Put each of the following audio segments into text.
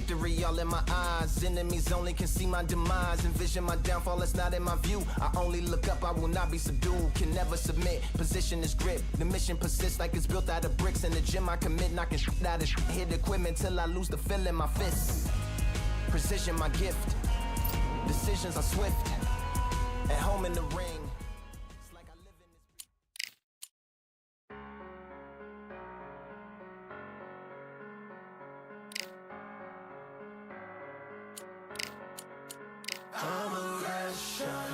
Victory all in my eyes. Enemies only can see my demise. Envision my downfall, it's not in my view. I only look up, I will not be subdued. Can never submit, position is grip. The mission persists like it's built out of bricks. In the gym I commit, knocking shit out of shit. Hit equipment till I lose the feel in my fists. Precision my gift. Decisions are swift. At home in the ring. It's like I live in this. I'm a Russian.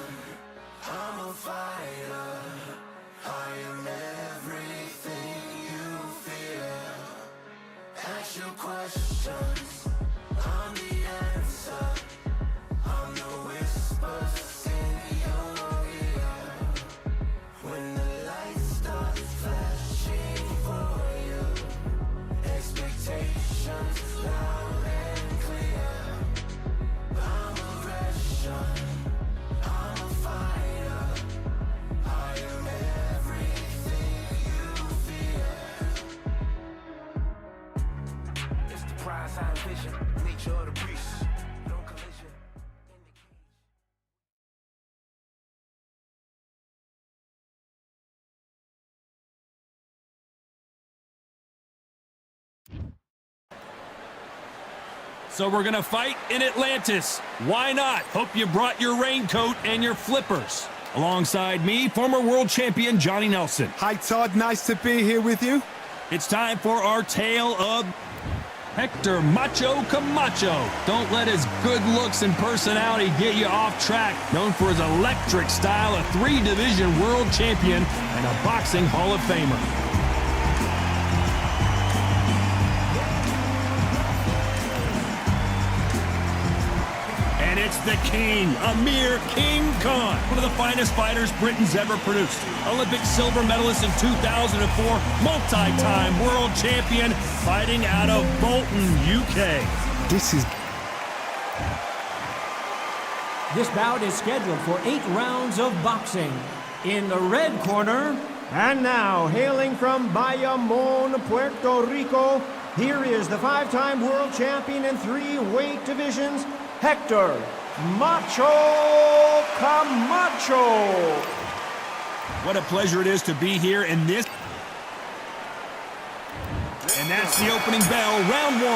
I'm a fighter. I am everything you fear. Ask your questions. I'm the answer. I'm the whispers in your ear. When the lights start flashing for you, expectations loud and clear. I'm a Russian. I'm a fighter. I am everything you fear. It's the prize I envision. Nature of the beast. No collision. In the cage. So we're gonna fight in Atlantis. Why not? Hope you brought your raincoat and your flippers. Alongside me, former world champion Johnny Nelson. Hi Todd, nice to be here with you. It's time for our tale of Hector Macho Camacho. Don't let his good looks and personality get you off track. Known for his electric style, a 3-division world champion and a boxing Hall of Famer. And it's the king, Amir King Khan, one of the finest fighters Britain's ever produced. Olympic silver medalist in 2004, multi-time world champion, fighting out of Bolton, UK. This bout is scheduled for 8 rounds of boxing. In the red corner, and now hailing from Bayamon, Puerto Rico, here is the 5-time world champion in 3 weight divisions, Hector Macho Camacho. What a pleasure it is to be here in this. And that's the opening bell, round 1.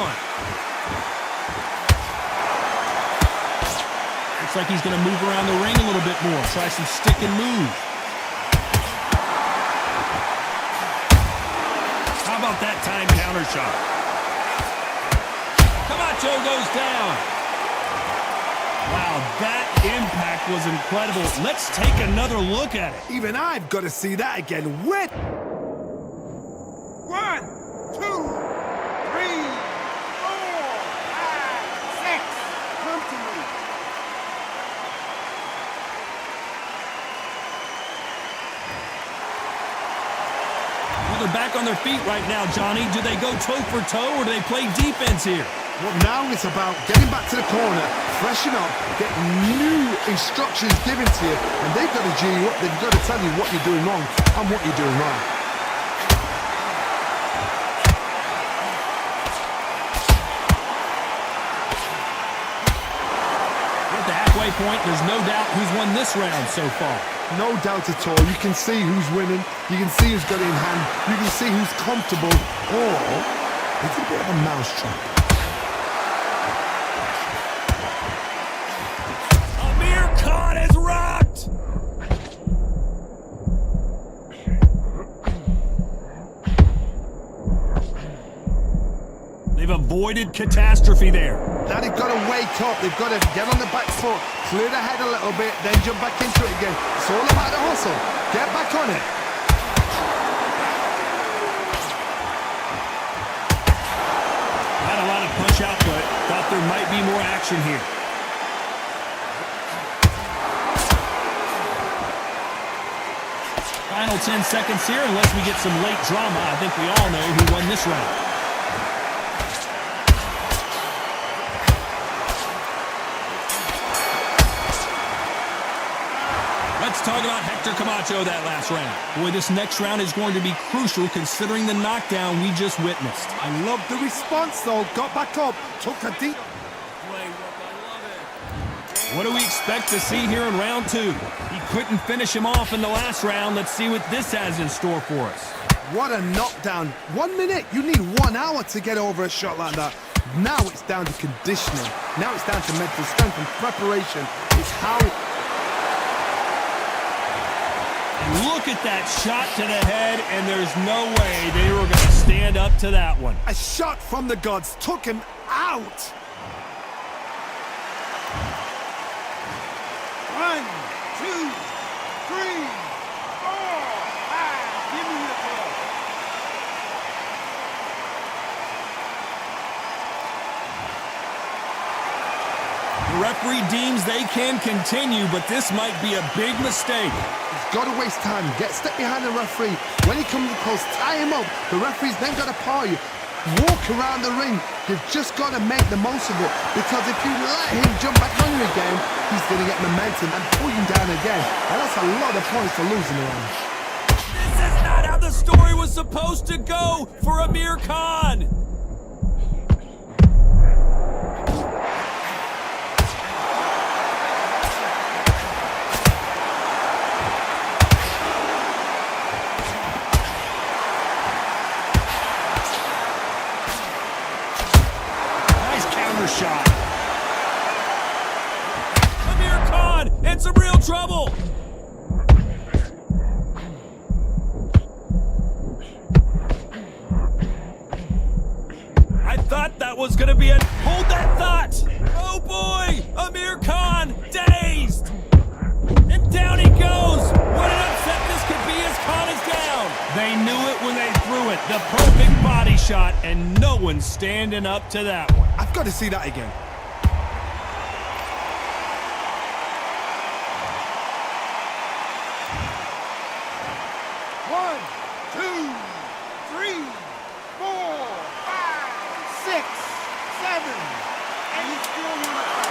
Looks like he's going to move around the ring a little bit more, try some stick and move. How about that time counter shot? Camacho goes down. Wow, that impact was incredible. Let's take another look at it. even I've got to see that again. When? 1, 2, 3, 4, 5, 6. Come to me. Well, they're back on their feet right now, Johnny. Do they go toe for toe or do they play defense here? Well, now it's about getting back to the corner, freshen up, get new instructions given to you, and they've got to G you up. They've got to tell you what you're doing wrong and what you're doing right. At the halfway point, there's no doubt who's won this round so far. No doubt at all. You can see who's winning. You can see who's got it in hand. You can see who's comfortable. Or it's a bit of a mousetrap. Amir Khan is rocked! They've avoided catastrophe there. Now they've got to wake up. They've got to get on the back foot, clear the head a little bit, then jump back into it again. It's all about the hustle. Get back on it. Had a lot of punch output. Thought there might be more action here. Final 10 seconds here, unless we get some late drama. I think we all know who won this round. Let's talk about Hector Camacho that last round. Boy, this next round is going to be crucial considering the knockdown we just witnessed. I love the response, though. Got back up, took a deep... What do we expect to see here in round 2? He couldn't finish him off in the last round. Let's see what this has in store for us. What a knockdown. 1 minute, you need 1 hour to get over a shot like that. Now it's down to conditioning. Now it's down to mental strength and preparation. It's how... Look at that shot to the head, and there's no way they were going to stand up to that one. A shot from the gods took him out. 1, 2, 3, 4, 5. Give me the ball. The referee deems they can continue, but this might be a big mistake. He's got to waste time. Get step behind the referee. When he comes close, tie him up. The referee's then got to paw you. Walk around the ring. You've just got to make the most of it, because if you let him jump back on you again, he's going to get momentum and pull you down again. And that's a lot of points for losing around. This is not how the story was supposed to go for Amir Khan. Shot. Amir Khan in some real trouble. I thought that was going to be a... Hold that thought. Oh boy, Amir Khan dazed. And down he goes. What an upset this could be as Khan is down. They knew it when they threw it. The perfect body shot, and no one's standing up to that one. I've got to see that again. One, 2, 3, 4, 5, 6, 7, and he's still in the fight.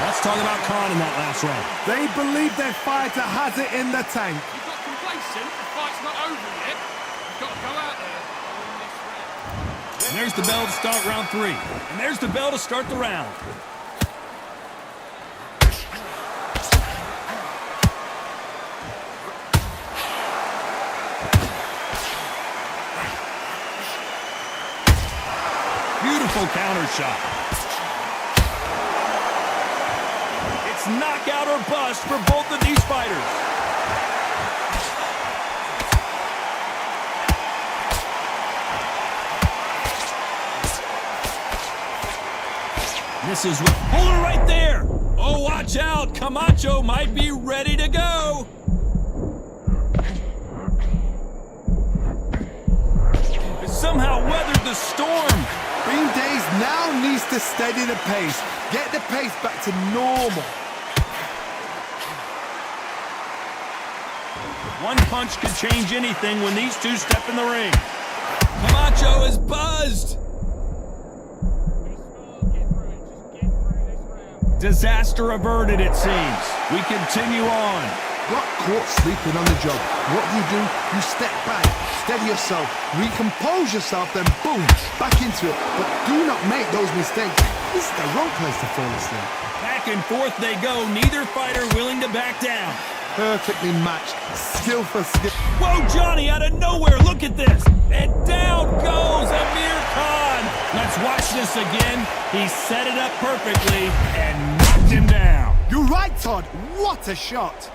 Let's talk about Khan in that last round. They believe their fighter has it in the tank. You got complacent, the fight's not over yet. You've got to go out there and win this round. And there's the bell to start round 3. And there's the bell to start the round. Beautiful counter shot. It's knockout or bust for both of these fighters. This is what... Hold it right there! Oh, watch out! Camacho might be ready to go! Somehow weathered the storm. Bean Days now needs to steady the pace. Get the pace back to normal. One punch could change anything when these two step in the ring. Camacho is buzzed. Disaster averted, it seems. We continue on. Got caught sleeping on the job. What do? You step back, steady yourself, recompose yourself, then boom, back into it. But do not make those mistakes. This is the wrong place to fall asleep. Back and forth they go, neither fighter willing to back down. Perfectly matched, skill for skill. Whoa, Johnny, out of nowhere, look at this. And down goes Amir Khan. Let's watch this again. He set it up perfectly and knocked him down. You're right, Todd. What a shot.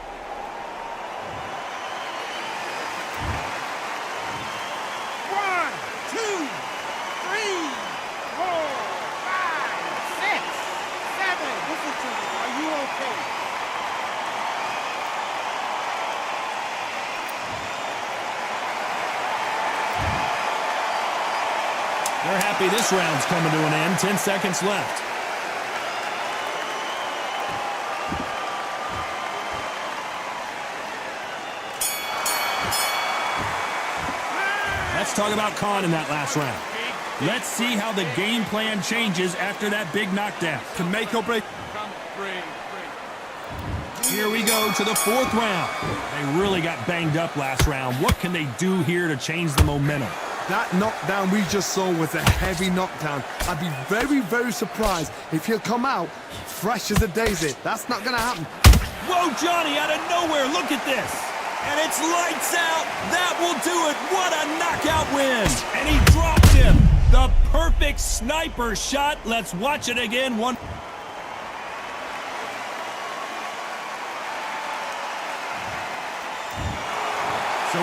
They're happy this round's coming to an end. 10 seconds left. talk about Khan in that last round. Let's see how the game plan changes after that big knockdown. Can make or break. Come, breathe. Here we go to the fourth round. They really got banged up last round. What can they do here to change the momentum? That knockdown we just saw was a heavy knockdown. I'd be very, very surprised if he'll come out fresh as a daisy. That's not going to happen. Whoa, Johnny, out of nowhere, look at this. And it's lights out. That will do it. What a knockout win. And he dropped him. The perfect sniper shot. Let's watch it again. So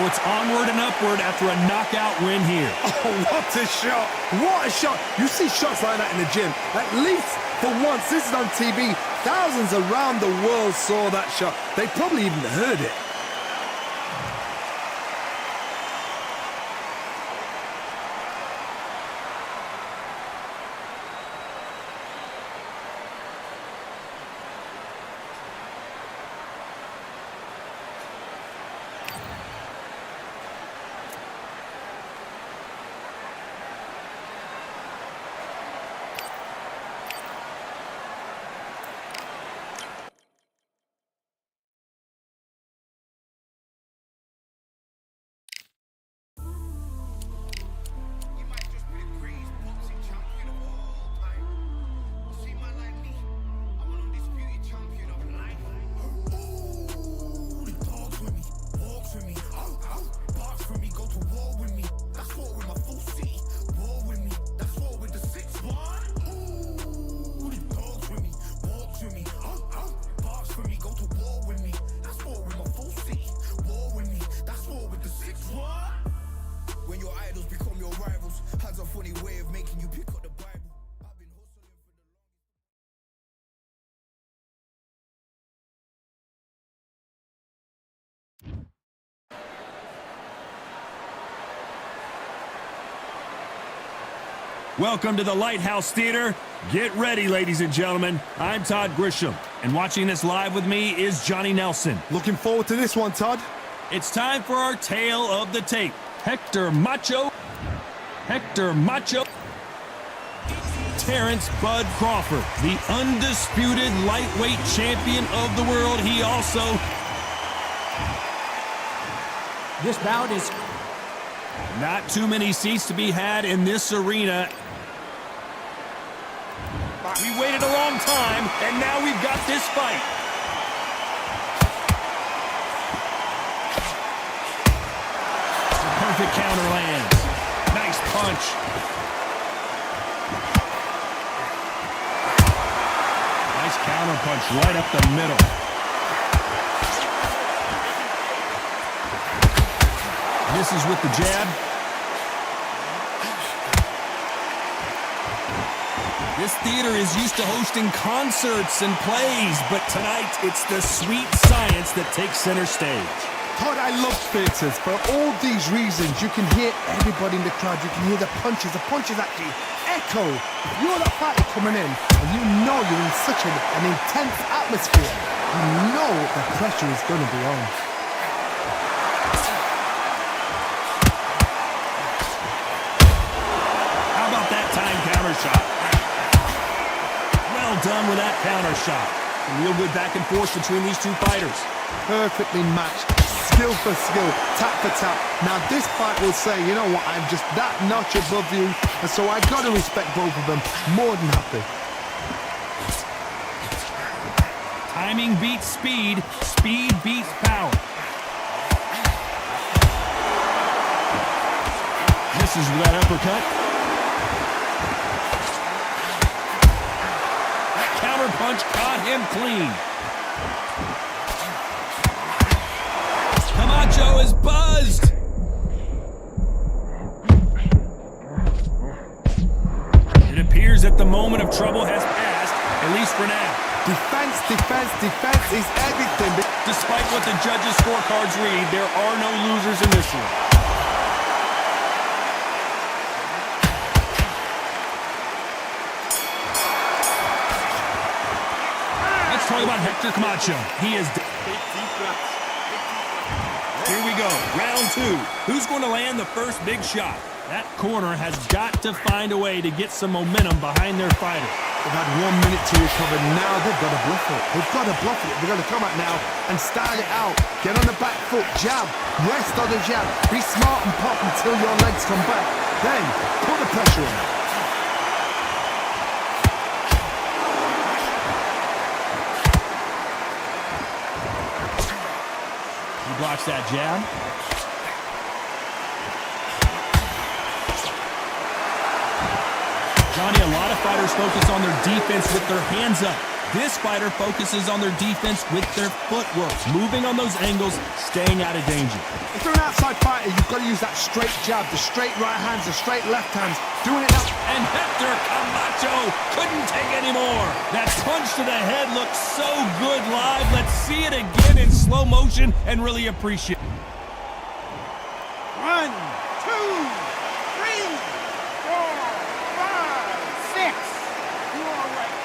it's onward and upward after a knockout win here. Oh, what a shot. What a shot. You see shots like that in the gym. At least for once, this is on TV. Thousands around the world saw that shot. They probably even heard it. Welcome to the Lighthouse Theater. Get ready, ladies and gentlemen. I'm Todd Grisham, and watching this live with me is Johnny Nelson. Looking forward to this one, Todd. It's time for our tale of the tape. Hector Macho. Terrence Bud Crawford, the undisputed lightweight champion of the world. He also... This bout is... Not too many seats to be had in this arena. We waited a long time, and now we've got this fight. Perfect counter lands. Nice punch. Nice counter punch right up the middle. Misses with the jab. This theater is used to hosting concerts and plays, but tonight it's the sweet science that takes center stage. Todd, I love theatres. For all these reasons, you can hear everybody in the crowd. You can hear the punches. The punches actually echo. If you're the fighter coming in, and you know you're in such an intense atmosphere, you know the pressure is going to be on. How about that time counter shot? Well done with that counter shot. Some real good back and forth between these two fighters. Perfectly matched. Skill for skill, tap for tap. Now this fight will say, you know what, I'm just that notch above you, and so I've got to respect both of them more than happy. Timing beats speed, speed beats power. Misses with that uppercut. That counter punch caught him clean. Camacho is buzzed. It appears that the moment of trouble has passed, at least for now. Defense, defense, defense is everything. Despite what the judges' scorecards read, there are no losers in this one. Let's talk about Hector Camacho. He is... Here we go, round 2. Who's going to land the first big shot? That corner has got to find a way to get some momentum behind their fighter. They've had 1 minute to recover. Now they've got to bluff it. They've got to bluff it. They're going to come out now and style it out. Get on the back foot, jab, rest on the jab. Be smart and pop until your legs come back. Then put the pressure on. Blocks that jab. Johnny, a lot of fighters focus on their defense with their hands up. This fighter focuses on their defense with their footwork, moving on those angles, staying out of danger. If you're an outside fighter, you've got to use that straight jab, the straight right hands, the straight left hands. Doing it now. And Hector Camacho couldn't take any more. That punch to the head looks so good live. Let's see it again in slow motion and really appreciate it. 1, 2, 3, 4, 5, 6. You are right.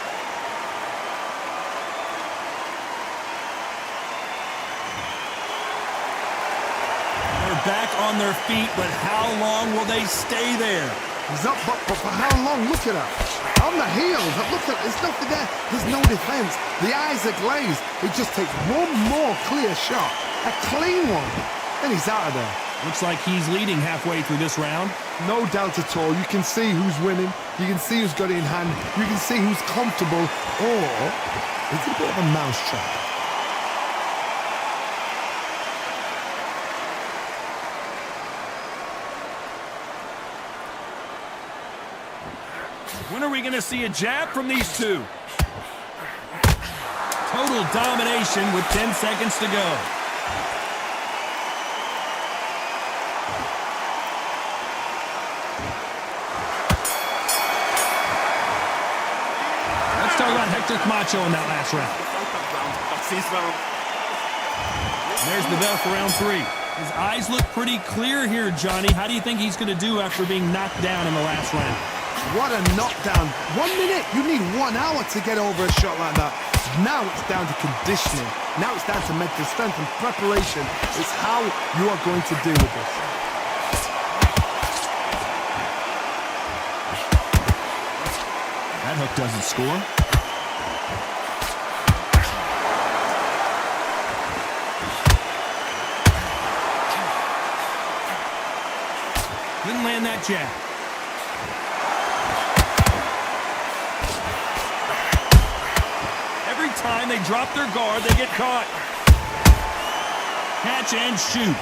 They're back on their feet, but how long will they stay there? He's up, but for how long? Look at that. On the heels, look at, there's nothing there. There's no defense. The eyes are glazed. It just takes one more clear shot, a clean one, and he's out of there. Looks like he's leading halfway through this round. No doubt at all. You can see who's winning. You can see who's got it in hand. You can see who's comfortable. Or it's a bit of a mousetrap. When are we going to see a jab from these two? Total domination with 10 seconds to go. Let's talk about Hector Camacho in that last round. There's the bell for round 3. His eyes look pretty clear here, Johnny. How do you think he's going to do after being knocked down in the last round? What a knockdown. 1 minute. You need 1 hour to get over a shot like that. Now it's down to conditioning. Now it's down to mental strength and preparation. It's how you are going to deal with this. That hook doesn't score. Didn't land that jab. Every time they drop their guard, they get caught. Catch and shoot.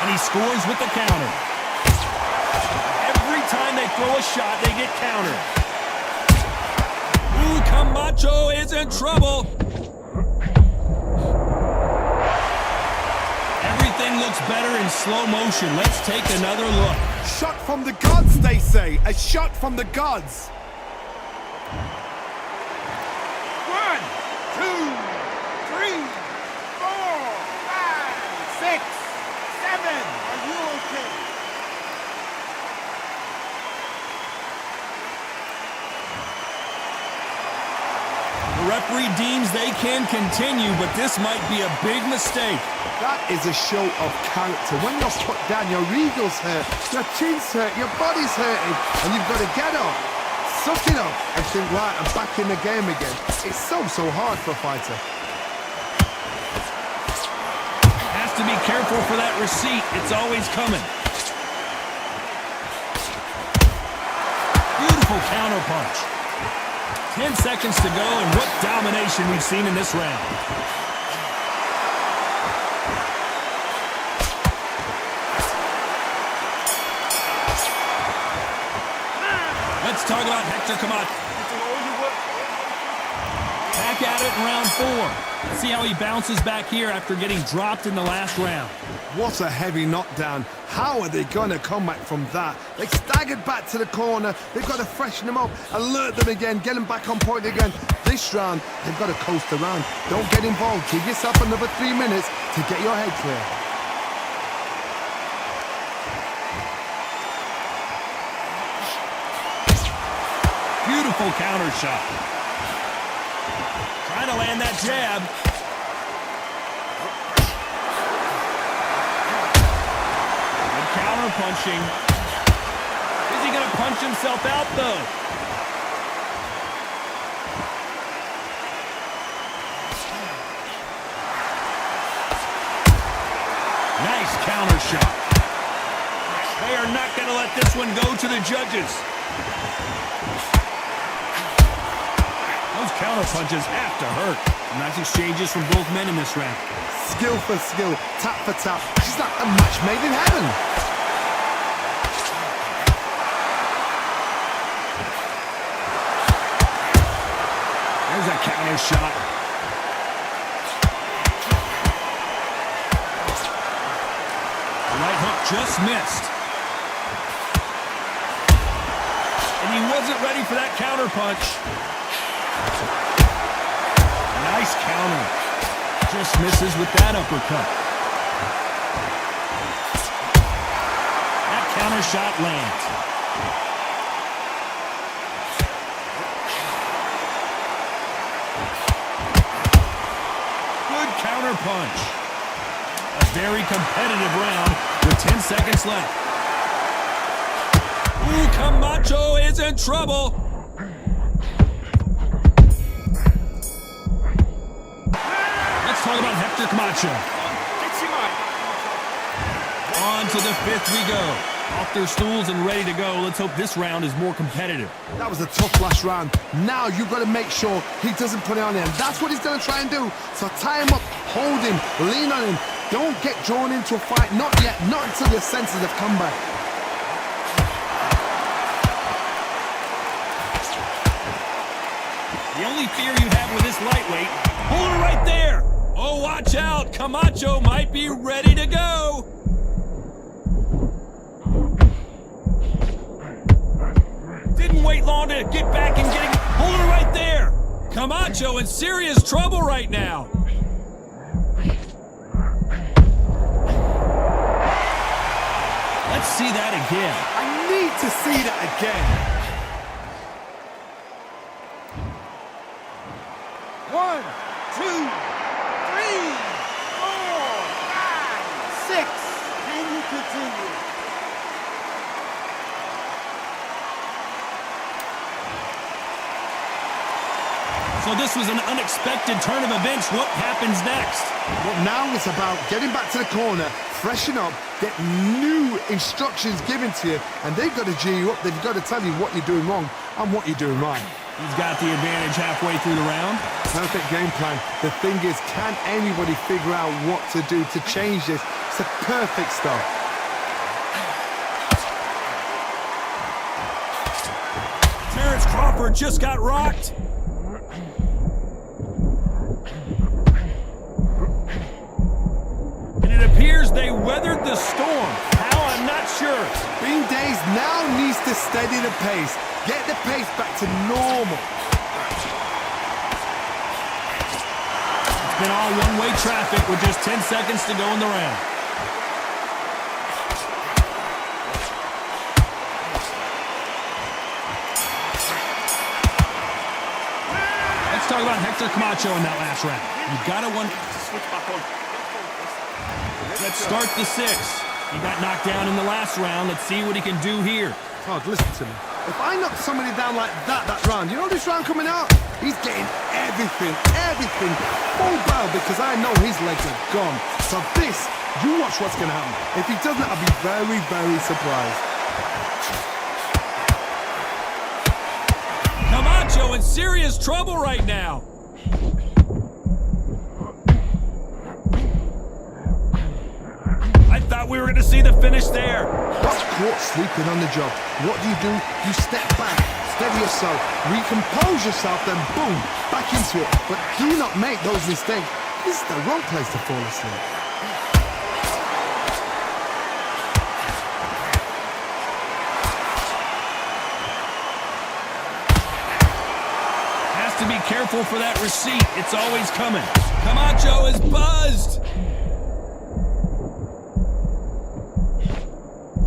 And he scores with the counter. Every time they throw a shot, they get countered. Ooh, Camacho is in trouble. Everything looks better in slow motion. Let's take another look. Shot from the gods, they say. A shot from the gods. 1, 2, 3, 4, 5, 6, 7. Are you okay? The referee deems they can continue, but this might be a big mistake. That is a show of character. When you're put down, your ego's hurt, your chin's hurt, your body's hurting, and you've got to get up, suck it up, and think, right, I'm back in the game again. It's so hard for a fighter. Has to be careful for that receipt. It's always coming. Beautiful counter punch. 10 seconds to go, and what domination we've seen in this round. Let's talk about Hector Camacho. Back at it in round 4. Let's see how he bounces back here after getting dropped in the last round. What a heavy knockdown. How are they going to come back from that? They staggered back to the corner. They've got to freshen them up, alert them again, get them back on point again. This round, they've got to coast around. Don't get involved. Give yourself another 3 minutes to get your head clear. Beautiful counter shot. Trying to land that jab. counter-punching. Is he gonna punch himself out, though? Nice counter shot. They are not gonna let this one go to the judges. Those counter punches have to hurt. Nice exchanges from both men in this round. Skill for skill, tap for tap. She's like a match made in heaven. There's a counter shot. The right hook just missed. And he wasn't ready for that counter punch. Nice counter. Just misses with that uppercut. That counter shot lands. Good counter punch. A very competitive round with 10 seconds left. Ooh, Camacho is in trouble. Let's talk about Hector Camacho. On to the fifth we go. Off their stools and ready to go. Let's hope this round is more competitive. That was a tough last round. Now you've got to make sure he doesn't put it on him. That's what he's going to try and do. So tie him up, hold him, lean on him. Don't get drawn into a fight. Not yet. Not until your senses have come back. The only fear you have with this lightweight, hold her right there. Oh, watch out. Camacho might be ready to go. Didn't wait long to get back and get it. Hold her right there. Camacho in serious trouble right now. Let's see that again. I need to see that again. 1, 2, 3, 4, 5, 6. Can you continue? So this was an unexpected turn of events. What happens next? But now it's about getting back to the corner, freshen up, get new instructions given to you, and they've got to G you up. They've got to tell you what you're doing wrong and what you're doing right. He's got the advantage halfway through the round. Perfect game plan. The thing is, can anybody figure out what to do to change this? It's a perfect start. Terrence Crawford just got rocked. And it appears they weathered the storm. How? I'm not sure. Bean Days now needs to steady the pace. Get the pace back to normal. It's been all one-way traffic with just 10 seconds to go in the round. Let's talk about Hector Camacho in that last round. You gotta wonder. Let's start the sixth. He got knocked down in the last round. Let's see what he can do here. Todd, listen to me. If I knock somebody down like that round, you know this round coming out? He's getting everything full barrel because I know his legs are gone. So this, you watch what's going to happen. If he doesn't, I'll be very, very surprised. Camacho in serious trouble right now. I thought we were going to see the finish there. Got caught sleeping on the job. What do? You step back, steady yourself, recompose yourself, then boom, back into it. But do not make those mistakes. This is the wrong place to fall asleep. Has to be careful for that receipt. It's always coming. Camacho is buzzed.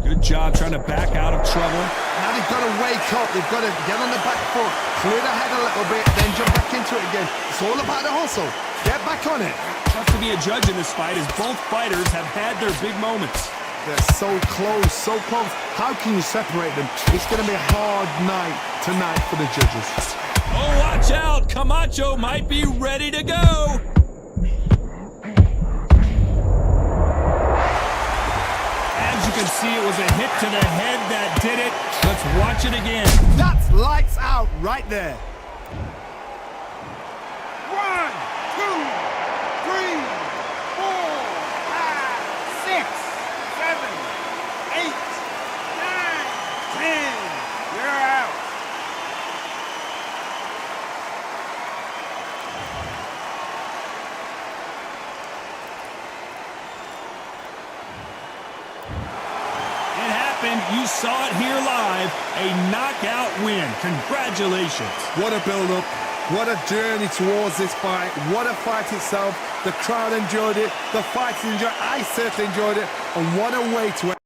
Good job trying to back out of trouble. Now they've got to wake up. They've got to get on the back foot, clear the head a little bit, then jump back into it again. It's all about the hustle. Get back on it. Tough to be a judge in this fight as both fighters have had their big moments. They're so close, so close. How can you separate them? It's going to be a hard night tonight for the judges. Oh, watch out! Camacho might be ready to go! As you can see, it was a hit to the head that did it. Let's watch it again. That's lights out right there. 1, 2, 3, 4, 5, 6, 7, 8, 9, 10. You're out. It happened. You saw it here live. A knockout win. Congratulations. What a build-up. What a journey towards this fight. What a fight itself. The crowd enjoyed it. The fighters enjoyed it. I certainly enjoyed it. And what a way to